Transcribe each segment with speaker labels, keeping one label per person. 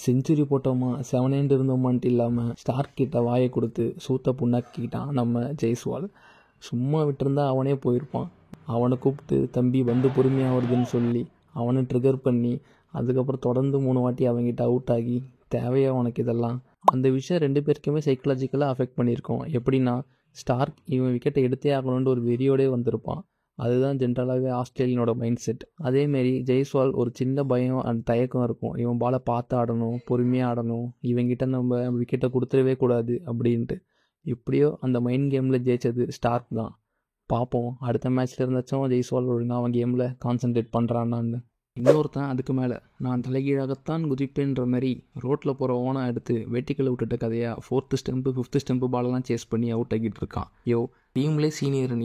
Speaker 1: Century போட்டோமா செவனேண்டு இருந்தோமான்ட்டு இல்லாமல் Stark கிட்ட வாயை கொடுத்து சூத்த புண்ணாக்கிட்டான் நம்ம ஜெய்ஸ்வால். சும்மா விட்டுருந்தா அவனே போயிருப்பான். அவனை கூப்பிட்டு தம்பி வந்து பொறுமையாக வருதுன்னு சொல்லி அவனை ட்ரிகர் பண்ணி அதுக்கப்புறம் தொடர்ந்து 3 வாட்டி அவங்ககிட்ட அவுட் ஆகி தேவையா உனக்கு இதெல்லாம்? அந்த விஷயம் 2 பேருக்குமே சைக்கலாஜிக்கலாக அஃபெக்ட் பண்ணியிருக்கோம். எப்படின்னா ஸ்டார்க் இவன் விக்கெட்டை எடுத்தே ஆகணுன்ற ஒரு வெறியோடே வந்திருப்பான். அதுதான் ஜென்ரலாகவே ஆஸ்திரேலியனோட மைண்ட் செட். அதேமாரி ஜெய்ஸ்வால் ஒரு சின்ன பயம் அண்ட் தயக்கம் இருக்கும். இவன் பாலை பார்த்து ஆடணும், பொறுமையாக ஆடணும், இவங்கிட்ட நம்ம விக்கெட்டை கொடுத்துடவே கூடாது அப்படின்ட்டு. இப்படியோ அந்த மைண்ட் கேமில் ஜெயிச்சது ஸ்டார்க் தான். பார்ப்போம் அடுத்த மேட்ச்சில் இருந்தாச்சும் ஜெய்ஸ்வால் ஒழுங்காக அவன் கேமில் கான்சன்ட்ரேட் பண்ணுறான்னான்னு. இன்னொருத்தன் அதுக்கு மேலே நான் தலைகீழாகத்தான் குதிப்பேன்ற மாதிரி ரோட்டில் போகிற ஓனை எடுத்து வெட்டிக்கலை விட்டுட்ட கதையாக 4th ஸ்டெம்பு 5th ஸ்டெம்பு பாலெல்லாம் சேஸ் பண்ணி அவுட் ஆகிட்டு இருக்கான். டீம்லே சீனியர்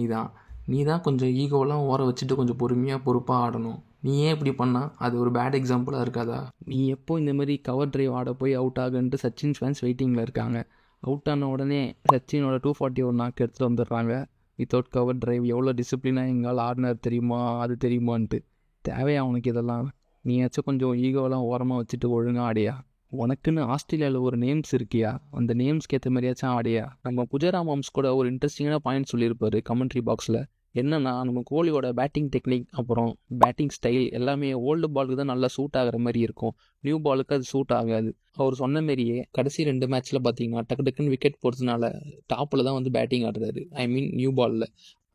Speaker 1: நீ தான் கொஞ்சம் ஈகோவெல்லாம் ஓர வச்சுட்டு கொஞ்சம் பொறுமையாக பொறுப்பாக ஆடணும். நீ ஏன் இப்படி பண்ணால் அது ஒரு பேட் எக்ஸாம்பிளாக இருக்காதா? நீ எப்போ இந்த மாதிரி கவர் டிரைவ் ஆட போய் அவுட் ஆகுன்ட்டு சச்சின் ஃபேன்ஸ் வெயிட்டிங்கில் இருக்காங்க. அவுட் ஆன உடனே சச்சினோட 241 நாக்கு எடுத்துகிட்டு வந்துடுறாங்க. வித்தவுட் கவர் டிரைவ் எவ்வளோ டிசிப்ளினாக எங்கால் ஆடினார் தெரியுமா, அது தெரியுமான்ட்டு. தேவையா உனக்கு இதெல்லாம்? நீயாச்சும் கொஞ்சம் ஈகோவெல்லாம் ஓரமாக வச்சுட்டு ஒழுங்காக ஆடியா? உனக்குன்னு ஆஸ்திரேலியாவில் ஒரு நேம்ஸ் இருக்கியா? அந்த நேம்ஸ்க்கு ஏற்ற மாதிரியாச்சும் ஆடியா? நம்ம புஜரா மாம்ஸ் கூட ஒரு இன்ட்ரெஸ்டிங்கான பாயிண்ட் சொல்லியிருப்பார் கமெண்ட்ரி பாக்ஸில். என்னென்னா நம்ம கோலியோட பேட்டிங் டெக்னிக் அப்புறம் பேட்டிங் ஸ்டைல் எல்லாமே ஓல்டு பாலுக்கு தான் நல்லா சூட் ஆகிற மாதிரி இருக்கும். நியூ பாலுக்கு அது சூட் ஆகாது. அவர் சொன்ன மாரியே கடைசி 2 மேட்ச்சில் பார்த்தீங்கன்னா டக்குன்னு விக்கெட் போகிறதுனால டாப்பில் தான் வந்து பேட்டிங் ஆடுறாரு. நியூ பாலில்.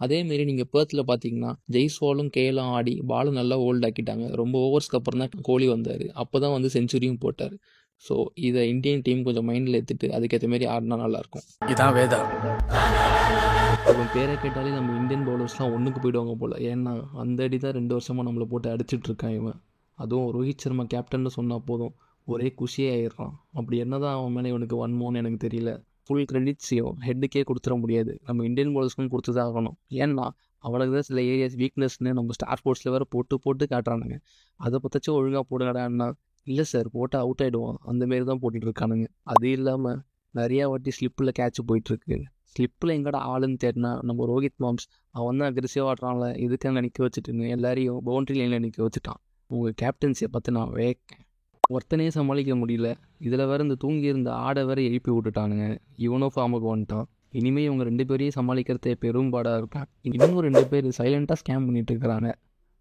Speaker 1: அதேமாரி நீங்கள் பேர்த்தில் பார்த்தீங்கன்னா ஜெய்ஸ்வாலும் கேலும் ஆடி பாலை நல்லா ஓல்டு ஆக்கிட்டாங்க. ரொம்ப ஓவர்ஸ்க்கு அப்புறம் தான் கோலி வந்தார். அப்போ தான் வந்து செஞ்சுரியும் போட்டார். ஸோ இதை இந்தியன் டீம் கொஞ்சம் மைண்டில் எடுத்துட்டு அதுக்கேற்ற மாரி ஆடினா நல்லாயிருக்கும்.
Speaker 2: இதான் வேதா.
Speaker 1: இவன் பேரை கேட்டாலே நம்ம இந்தியன் பவுலர்ஸ்லாம் ஒன்றுக்கு போயிடுவாங்க போல். ஏன்னா அந்த அடி தான் 2 வருஷமாக நம்மளை போட்டு அடிச்சிட்ருக்கான் இவன். அதுவும் ரோஹித் சர்மா கேப்டன்னு சொன்னால் போதும் ஒரே குஷியே ஆயிடுறான். அப்படி என்ன தான் அவன் மேலே இவனுக்கு வன்மோன்னு எனக்கு தெரியல. ஃபுல் கிரெடிட்ஸையும் ஹெட்டுக்கே கொடுத்துட முடியாது, நம்ம இந்தியன் பவுலர்ஸ்க்கும் கொடுத்து தான் ஆகணும். ஏன்னா அவனுக்கு தான் சில ஏரியாஸ் வீக்னஸ்னு நம்ம ஸ்டார் ஸ்போர்ட்ஸில் வேறு போட்டு காட்டுறானுங்க. அதை பற்றாச்சும் ஒழுங்காக போடுங்கடான்னா இல்லை சார் போட்டால் அவுட் ஆகிடுவான் அந்தமாரி தான் போட்டுட்டு இருக்கானுங்க. அது இல்லாமல் நிறையா வாட்டி ஸ்லிப்பில் கேட்ச் போயிட்டுருக்கு. ஸ்லிப்பில் எங்கடா ஆளுன்னு தேடினா நம்ம ரோஹித் மாம்ஸ் அவன் தான் அக்ரெசிவாக ஆடுறான்ல, இதுக்கு அங்கே நிற்க வச்சுட்டுன்னு எல்லாரையும் பவுண்ட்ரி லைனில் நிற்க வச்சுட்டான். உங்கள் கேப்டன்சியை பார்த்து நான் வேக்கேன். ஒருத்தனே சமாளிக்க முடியல, இதில் வேறு இந்த தூங்கி இருந்த ஆடை வேறு எழுப்பி விட்டுட்டானுங்க. இவனும் ஃபார்முக்கு வந்துட்டான். இனிமேல் இவங்க 2 பேரையும் சமாளிக்கிறதே பெரும்பாடாக இருக்கான். இன்னும் 2 பேர் சைலண்ட்டாக ஸ்கேம் பண்ணிட்டு இருக்கிறாங்க.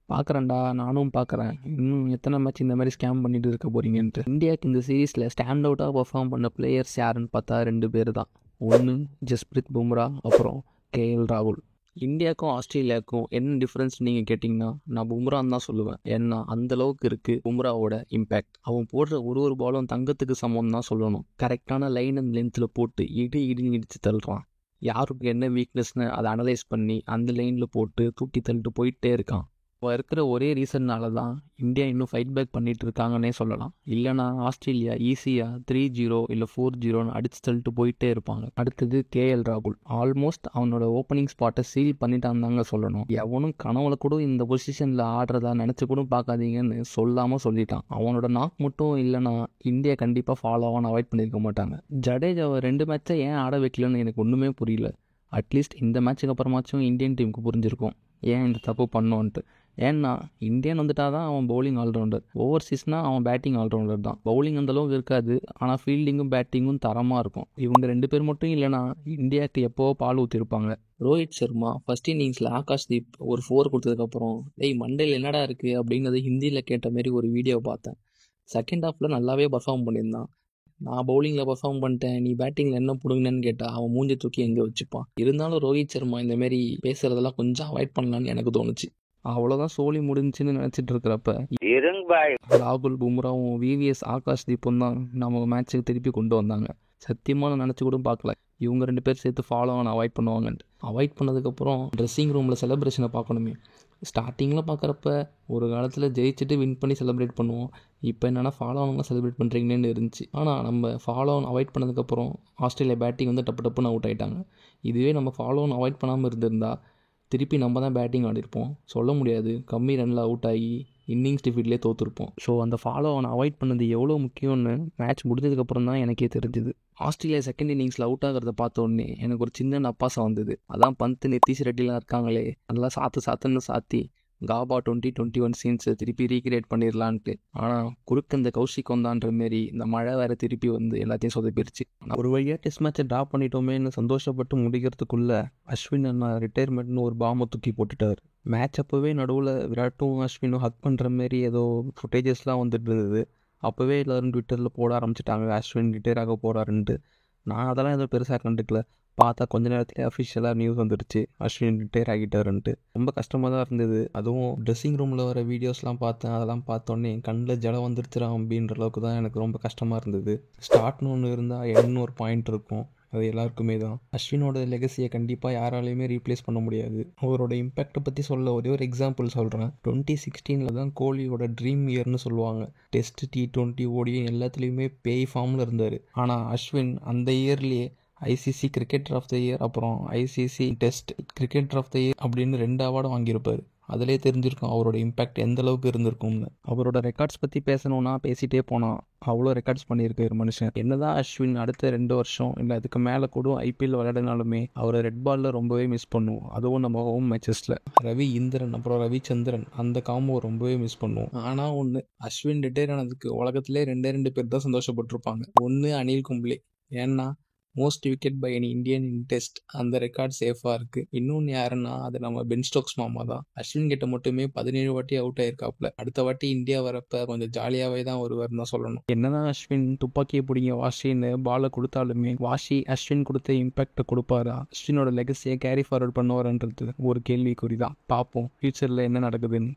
Speaker 1: பார்க்குறேன்டா, நானும் பார்க்குறேன். இன்னும் எத்தனை மேட்ச் இந்த மாதிரி ஸ்கேம் பண்ணிட்டு இருக்க போகிறீங்கன்ட்டு. இந்தியாவுக்கு இந்த சீரீஸில் ஸ்டாண்ட் அவுட்டாக பர்ஃபார்ம் பண்ண பிளேயர்ஸ் யாருன்னு பார்த்தா 2 பேர் தான். ஒன்று ஜஸ்பிரித் பும்ரா, அப்புறம் கேஎல் ராகுல். இந்தியாவுக்கும் ஆஸ்திரேலியாவுக்கும் என்ன டிஃப்ரென்ஸ் நீங்கள் கேட்டிங்கன்னா நான் பும்ரான்னு தான் சொல்லுவேன். ஏன்னா அந்தளவுக்கு இருக்குது பும்ராவோட இம்பேக்ட். அவன் போடுற ஒரு பாலும் தங்கத்துக்கு சமம் தான் சொல்லணும். கரெக்டான லைன் அண்ட் லென்த்தில் போட்டு இடிச்சு தள்ளுறான். யாருக்கு என்ன வீக்னஸ்னு அதை அனலைஸ் பண்ணி அந்த லைனில் போட்டு தூக்கி தள்ளிட்டு போயிட்டே இருக்கான். இப்போ இருக்கிற ஒரே ரீசன்னால தான் இந்தியா இன்னும் ஃபைட் பேக் பண்ணிட்டு இருக்காங்கன்னே சொல்லலாம். இல்லைனா ஆஸ்திரேலியா ஈஸியாக 3-0 இல்லை 4-0 அடிச்சு தள்ளிட்டு போயிட்டே இருப்பாங்க. அடுத்தது கேஎல் ராகுல். ஆல்மோஸ்ட் அவனோட ஓப்பனிங் ஸ்பாட்டை சீல் பண்ணிட்டான்னு தாங்க சொல்லணும். எவனும் கனவுல கூட இந்த பொசிஷனில் ஆடுறதா நினச்சி கூட பார்க்காதீங்கன்னு சொல்லாமல் சொல்லிட்டான். அவனோட நாக் மட்டும் இல்லைனா இந்தியா கண்டிப்பாக ஃபாலோ ஆன் அவாய்ட் பண்ணியிருக்க மாட்டாங்க. ஜடேஜாவை 2 மேட்சை ஏன் ஆட வைக்கலன்னு எனக்கு ஒன்றுமே புரியல. அட்லீஸ்ட் இந்த மேட்ச்சுக்கு அப்புறமாச்சும் இந்தியன் டீமுக்கு புரிஞ்சிருக்கும் ஏன் இந்த தப்பு பண்ணோன்ட்டு. ஏன்னா இந்தியன் வந்துட்டா தான் அவன் பவுலிங் ஆல்ரவுண்டர், ஓவர்சீஸ்னால் அவன் பேட்டிங் ஆல்ரவுண்டர் தான். பவுலிங் அந்தளவுக்கு இருக்காது, ஆனால் ஃபீல்டிங்கும் பேட்டிங்கும் தரமாக இருக்கும். இவங்க 2 பேர் மட்டும் இல்லைனா இந்தியாவுக்கு எப்போவோ பால் ஊற்றிருப்பாங்க. ரோஹித் சர்மா ஃபஸ்ட் இன்னிங்ஸில் ஆகாஷ்தீப் ஒரு 4 கொடுத்ததுக்கப்புறம் மண்டையில் என்னடா இருக்குது அப்படிங்கிறத ஹிந்தியில் கேட்ட மாரி ஒரு வீடியோ பார்த்தேன். செகண்ட் ஹாஃபில் நல்லாவே பர்ஃபார்ம் பண்ணியிருந்தான். நான் பவுலிங்கில் பர்ஃபார்ம் பண்ணிட்டேன், நீ பேட்டிங்கில் என்ன பிடுங்கன்னு கேட்டால் அவன் மூஞ்சி தூக்கி எங்கே வச்சுப்பான். இருந்தாலும் ரோஹித் சர்மா இந்தமாரி பேசுகிறதெல்லாம் கொஞ்சம் அவாய்ட் பண்ணலான்னு எனக்கு தோணுச்சு. அவ்வளோதான் சோலி முடிஞ்சுன்னு நினச்சிட்டு இருக்கிறப்ப ராகுல் பும்ராவும் விவிஎஸ் ஆகாஷ்தீப்பும் தான் நம்ம மேட்ச்சுக்கு திருப்பி கொண்டு வந்தாங்க. சத்தியமாக நான் நினச்சி கூட பார்க்கல இவங்க 2 பேர் சேர்த்து ஃபாலோ ஆன் அவாய்ட் பண்ணுவாங்கன்ட்டு. அவாய்ட் பண்ணதுக்கப்புறம் ட்ரெஸ்ஸிங் ரூமில் செலிப்ரேஷனை பார்க்கணுமே. ஸ்டார்டிங்கில் பார்க்குறப்ப ஒரு காலத்தில் ஜெயிச்சுட்டு வின் பண்ணி செலிப்ரேட் பண்ணுவோம். இப்போ என்னென்னா ஃபாலோ ஆனவங்க செலிப்ரேட் பண்ணுறீங்கன்னு இருந்துச்சு. ஆனால் நம்ம ஃபாலோ ஆன் அவாய்ட் பண்ணதுக்கப்புறம் ஆஸ்திரேலியா பேட்டிங் வந்து டப்புன்னு அவுட் ஆகிட்டாங்க. இதுவே நம்ம ஃபாலோ ஆன் அவாய்ட் பண்ணாமல் இருந்திருந்தா திருப்பி நம்ம தான் பேட்டிங் ஆடிருப்போம். சொல்ல முடியாது, கம்மி ரனில் அவுட் ஆகி இன்னிங்ஸ் டிஃபீட்லேயே தோற்றுருப்போம். ஸோ அந்த ஃபாலோ ஆன் அவாய்ட் பண்ணது எவ்வளோ முக்கியம்னு மேட்ச் முடிஞ்சதுக்கப்புறம் தான் எனக்கே தெரிஞ்சுது. ஆஸ்திரேலியா செகண்ட் இன்னிங்ஸில் அவுட் ஆகிறத பார்த்தோன்னே எனக்கு ஒரு சின்ன நப்பாசம் வந்தது. அதான் பந்த் நிதிஷ் ரெட்டிலாம் இருக்காங்களே, நல்லா சாத்துன்னு சாத்தி காபா 2021 சீன்ஸை திருப்பி ரீக்ரியேட் பண்ணிடலான்ட்டு. ஆனால் குறுக்க இந்த கௌஷிக் வந்தான்ற மாரி இந்த மழை வேறு திருப்பி வந்து எல்லாத்தையும் சொதப்பிருச்சு. ஒரு வழியாக டெஸ்ட் மேட்சை ட்ராப் பண்ணிட்டோமேன்னு சந்தோஷப்பட்டு முடிக்கிறதுக்குள்ளே அஸ்வின் அண்ணா ரிட்டையர்மெண்ட்னு ஒரு பாம்பை தூக்கி போட்டுட்டார். மேட்ச் அப்போவே நடுவில் விராட்டும் அஸ்வினும் ஹக் பண்ணுற மாரி ஏதோ ஃபுட்டேஜஸ்லாம் வந்துட்டு இருந்தது. அப்போவே எல்லோரும் ட்விட்டரில் போட ஆரம்பிச்சிட்டாங்க அஸ்வின் ரிட்டையர் ஆக போகிறாருன்ட்டு. நான் அதெல்லாம் எதுவும் பெருசாக கண்டுக்கல. பார்த்தா கொஞ்ச நேரத்துலேயே அஃபிஷியலாக நியூஸ் வந்துடுச்சு அஸ்வின் ரிட்டையர் ஆகிட்டாருன்ட்டு. ரொம்ப கஷ்டமாக தான் இருந்தது. அதுவும் ட்ரெஸ்ஸிங் ரூமில் வர வீடியோஸ்லாம் பார்த்தேன். அதெல்லாம் பார்த்தோன்னே என் கண்ணில் ஜலம் வந்துருச்சுரா அப்படின்ற அளவுக்கு தான் எனக்கு ரொம்ப கஷ்டமாக இருந்தது. ஸ்டார்ட்னு ஒன்று இருந்தால் எண்ணுன்னு ஒரு பாயிண்ட் இருக்கும். அது எல்லாருக்குமே தான். அஸ்வினோட லெகசியை கண்டிப்பாக யாராலையுமே ரீப்ளேஸ் பண்ண முடியாது. அவரோட இம்பேக்டை பற்றி சொல்ல ஒரே ஒரு எக்ஸாம்பிள் சொல்கிறேன். 2016 தான் கோலியோட ட்ரீம் இயர்னு சொல்லுவாங்க. டெஸ்ட், T20, ODI எல்லாத்துலேயுமே பேய் ஃபார்மில் இருந்தார். ஆனால் அஸ்வின் அந்த இயர்லேயே ICC cricketer of the year, அப்புறம் ICC test cricketer of the year அப்படின்னு 2 அவார்டும் வாங்கியிருப்பார். அதிலே தெரிஞ்சிருக்கும் அவரோட இம்பேக்ட் எந்த அளவுக்கு இருந்திருக்கும்னு. அவரோட ரெக்கார்ட்ஸ் பற்றி பேசணுன்னா பேசிகிட்டே போனால் அவ்வளோ ரெக்கார்ட்ஸ் பண்ணியிருக்காரு மனுஷன். என்னதான் அஸ்வின் அடுத்த 2 வருஷம் இல்லை அதுக்கு மேலே கூட ஐபிஎல் விளையாடினாலுமே அவரை ரெட் பாலில் ரொம்பவே மிஸ் பண்ணுவோம். அதுவும் நம்ம ஹோம் மேட்சஸில் ரவி இந்திரன் அப்புறம் ரவிச்சந்திரன் அந்த காம்போ ரொம்பவே மிஸ் பண்ணுவோம். ஆனால் ஒன்று, அஸ்வின் ரிட்டையர் ஆனதுக்கு உலகத்திலே 2 பேர் தான் சந்தோஷப்பட்டிருப்பாங்க. ஒன்று அனில் கும்ப்ளே, ஏன்னா most wicket by any Indian in test அந்த ரெக்கார்ட் சேஃபாக இருக்குது. இன்னொன்று யாருன்னா அது நம்ம பென் ஸ்டோக்ஸ் மாமா தான். அஸ்வின் கிட்ட மட்டுமே 17 வாட்டி அவுட் ஆயிருக்காப்புல. அடுத்த வாட்டி இந்தியா வரப்ப கொஞ்சம் ஜாலியாகவே தான் வருவார்னு தான் சொல்லணும். என்னதான் அஸ்வின் துப்பாக்கியை பிடிங்க வாஷின்னு பாலை கொடுத்தாலுமே வாஷி அஸ்வின் கொடுத்த இம்பேக்டை கொடுப்பாரா, அஸ்வினோட லெகசியை கேரி ஃபார்வர்ட் பண்ணுவார்ன்றது ஒரு கேள்விக்குறி தான். பார்ப்போம் ஃபியூச்சரில் என்ன நடக்குதுன்னு.